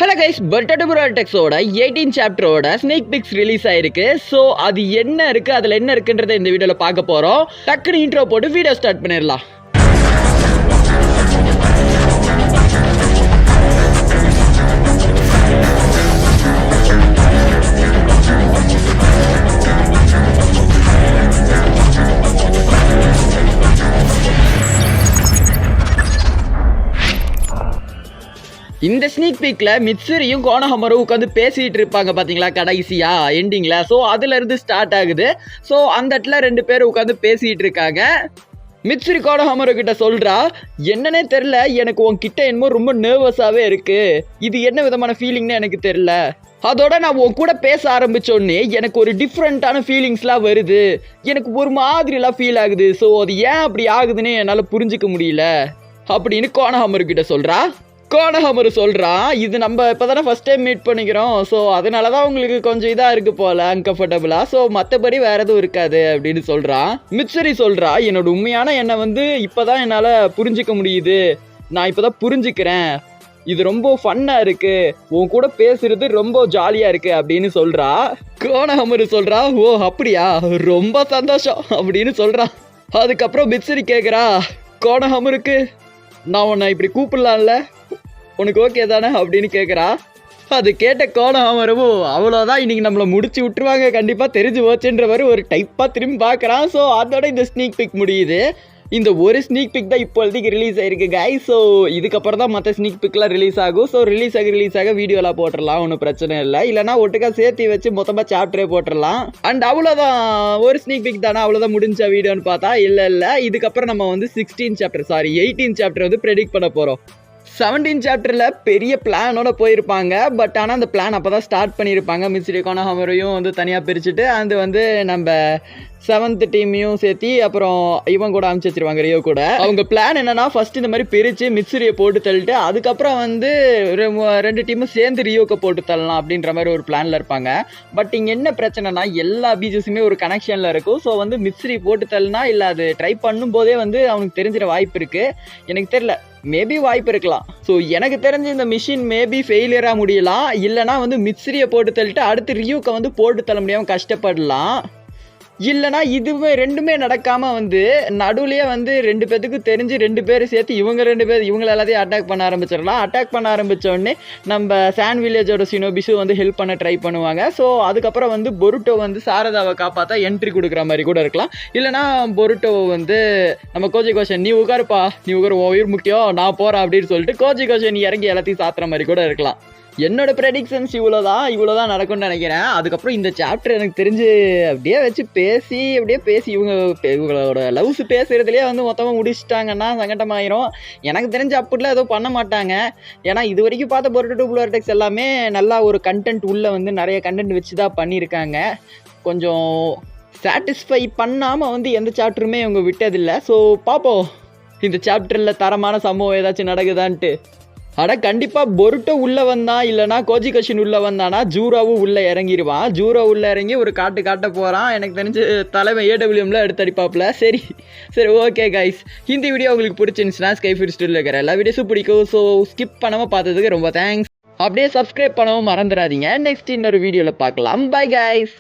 Hello guys, பட்டடுபுராடெக்ஸோட 18 சாப்டரோட sneak peeks release ஆயிருக்கு. ஸோ அது என்ன இருக்கு, அதில் என்ன இருக்குன்றதை இந்த வீடியோவில் பார்க்க போகிறோம். டக்குனு இன்ட்ரோ போட்டு வீடியோ ஸ்டார்ட் பண்ணிடலாம். இந்த ஸ்னீக் பீக்ல மிட்சுரியும் கோனோஹாமரும் உட்காந்து பேசிட்டு இருப்பாங்க பாத்தீங்களா, கடைசியா எண்டிங்ல. ஸோ அதுல இருந்து ஸ்டார்ட் ஆகுது. ஸோ அந்த இடத்துல ரெண்டு பேரும் உட்காந்து பேசிட்டு இருக்காங்க. மிட்சுரி கோனோஹாமரு கிட்ட சொல்றா, என்னன்னே தெரில, எனக்கு உன்கிட்ட என்னமோ ரொம்ப நர்வஸாவே இருக்கு. இது என்ன விதமான ஃபீலிங்னு எனக்கு தெரில. அதோட நான் உன் கூட பேச ஆரம்பிச்சோடனே எனக்கு ஒரு டிஃப்ரெண்ட்டான ஃபீலிங்ஸ்லாம் வருது. எனக்கு ஒரு மாதிரிலாம் ஃபீல் ஆகுது. ஸோ அது ஏன் அப்படி ஆகுதுன்னு என்னால் புரிஞ்சிக்க முடியல அப்படின்னு கோனோஹாமரு கிட்ட சொல்றா. கோனோஹாமரு சொல்கிறான், இது நம்ம இப்போ தானே ஃபஸ்ட் டைம் மீட் பண்ணிக்கிறோம். ஸோ அதனால தான் உங்களுக்கு கொஞ்சம் இதாக இருக்குது போல், அன்கம்ஃபர்டபுளாக. ஸோ மற்றபடி வேறு எதுவும் இருக்காது அப்படின்னு சொல்கிறான். மிட்சுரி சொல்கிறா, என்னோட உண்மையான என்னை இப்போ தான் என்னால் புரிஞ்சிக்க முடியுது. நான் இப்போ தான் புரிஞ்சுக்கிறேன். இது ரொம்ப ஃபன்னாக இருக்குது, உன் கூட பேசுறது ரொம்ப ஜாலியாக இருக்குது அப்படின்னு சொல்கிறா. கோனோஹாமரு சொல்கிறா, ஓ அப்படியா, ரொம்ப சந்தோஷம் அப்படின்னு சொல்கிறான். அதுக்கப்புறம் மிட்சுரி கேட்குறா, கோனோஹாமருக்கு நான் உன்னை இப்படி கூப்பிடலாம்ல, உனக்கு ஓகே தானே அப்படின்னு கேட்குறா. அது கேட்ட கோனோஹாமரும் அவ்வளோதான், இன்னைக்கு நம்மளை முடிச்சு விட்டுருவாங்க கண்டிப்பாக, தெரிஞ்சு போச்சுன்ற மாதிரி ஒரு டைப்பாக திரும்பி பார்க்குறான். ஸோ அதோட இந்த ஸ்னீக் பிக் முடியுது. இந்த ஒரு ஸ்னீக் பிக் தான் இப்போதைக்கு ரிலீஸ் ஆயிருக்கு கைஸ். ஸோ இதுக்கப்புறம் தான் மற்ற ஸ்னீக் பிக்லாம் ரிலீஸ் ஆகும். ஸோ ரிலீஸ் ஆக வீடியோலாம் போட்டுடலாம், ஒன்றும் பிரச்சனை இல்லை. இல்லைனா ஒட்டுக்கா சேர்த்து வச்சு மொத்தமாக சாப்டரே போட்டுடலாம். அண்ட் அவ்வளோதான், ஒரு ஸ்னீக் பிக் தானே, அவ்வளோதான் முடிஞ்ச வீடியோன்னு பார்த்தா இல்லை. இதுக்கப்புறம் நம்ம 18 சாப்டர் ப்ரெடிக்ட் பண்ண போகிறோம். 17 சாப்டரில் பெரிய பிளானோட போயிருப்பாங்க. பட் ஆனால் அந்த பிளான் அப்போ தான் ஸ்டார்ட் பண்ணியிருப்பாங்க. மிட்சுரி கோனோஹாமரையும் தனியாக பிரிச்சுட்டு அது நம்ம 7th டீமையும் சேர்த்தி அப்புறம் இவன் கூட அனுப்பிச்சு வச்சிருவாங்க, ரியோ கூட. அவங்க பிளான் என்னன்னா, ஃபர்ஸ்ட் இந்த மாதிரி பிரித்து மிட்சுரியை போட்டு தள்ளிட்டு அதுக்கப்புறம் ரெண்டு டீமும் சேர்ந்து ரியோக்கு போட்டு தள்ளலாம் அப்படின்ற மாதிரி ஒரு பிளானில் இருப்பாங்க. பட் இங்கே என்ன பிரச்சனைனா, எல்லா பீச்சஸுமே ஒரு கனெக்ஷனில் இருக்கும். ஸோ மிட்சுரி போட்டு தள்ளினா இல்லை அது ட்ரை பண்ணும் போதே அவனுக்கு தெரிஞ்சிட வாய்ப்பு இருக்குது. எனக்கு தெரியல, மேபி வாய்ப்பு இருக்கலாம். ஸோ எனக்கு தெரிஞ்சு இந்த மிஷின் மேபி ஃபெயிலியராக முடியலாம். இல்லைனா மிட்சுரியை போட்டு தள்ளிட்டு அடுத்து ரியூக்கு போட்டு தள்ள முடியாமல் கஷ்டப்படலாம். இல்லைனா இதுவே ரெண்டுமே நடக்காமல் நடுவுலேயே ரெண்டு பேத்துக்கு தெரிஞ்சு ரெண்டு பேர் சேர்த்து இவங்க எல்லாத்தையும் அட்டாக் பண்ண ஆரம்பிச்சிடலாம். அட்டாக் பண்ண ஆரம்பித்தோடனே நம்ம சாண்ட் வில்லேஜோட சினோபிஸு ஹெல்ப் பண்ண ட்ரை பண்ணுவாங்க. ஸோ அதுக்கப்புறம் பொருட்டோ சாரதாவை காப்பாற்ற என்ட்ரி கொடுக்குற மாதிரி கூட இருக்கலாம். இல்லைனா பொருட்டோவை நம்ம கோஜி கோஷன், நீ உட்காருப்பா, நீ உட்காரு, உயிர் முக்கியம், நான் போகிறேன் அப்படின்னு சொல்லிட்டு கோஜி கோஷன் இறங்கி எல்லாத்தையும் சாத்துற மாதிரி கூட இருக்கலாம். என்னோட ப்ரெடிக்ஷன்ஸ் இவ்வளோதான் நடக்கும்னு நினைக்கிறேன். அதுக்கப்புறம் இந்த சாப்டர் எனக்கு தெரிஞ்சு அப்படியே வச்சு பேசி இவங்களோட லவ்ஸ் பேசுகிறதுலேயே மொத்தமாக முடிச்சிட்டாங்கன்னா சங்கடமாயிரும். எனக்கு தெரிஞ்சு அப்படிலாம் எதுவும் பண்ண மாட்டாங்க. ஏன்னா இது வரைக்கும் பார்த்த பட்டடுபுராடெக்ஸ் எல்லாமே நல்லா ஒரு கண்டென்ட் உள்ளே நிறைய கண்டென்ட் வச்சு தான் பண்ணியிருக்காங்க. கொஞ்சம் சாட்டிஸ்ஃபை பண்ணாமல் எந்த சாப்டருமே இவங்க விட்டதில்லை. ஸோ பார்ப்போம் இந்த சாப்டரில் தரமான சம்பவம் ஏதாச்சும் நடக்குதான்ட்டு. ஆனால் கண்டிப்பாக பொருட்டோ உள்ளே வந்தான், இல்லைனா கோஜி கோஷின் உள்ளே வந்தானா ஜூராவும் உள்ளே இறங்கிடுவான். ஜூரோ உள்ளே இறங்கி ஒரு காட்ட போகிறான். எனக்கு தெரிஞ்சு தலைமை AWMல எடுத்தடிப்பாப்பில். சரி ஓகே கைஸ், இந்த வீடியோ உங்களுக்கு பிடிச்சிருந்துச்சுன்னா ஸ்கைஃபீர் ஸ்டுடியோவில் இருக்கிற எல்லா வீடியோஸும் பிடிக்கும். ஸோ ஸ்கிப் பண்ணாமல் பார்த்ததுக்கு ரொம்ப தேங்க்ஸ். அப்படியே சப்ஸ்கிரைப் பண்ணவும் மறந்துடாதீங்க. நெக்ஸ்ட் இன்னொரு வீடியோவில் பார்க்கலாம். Bye guys.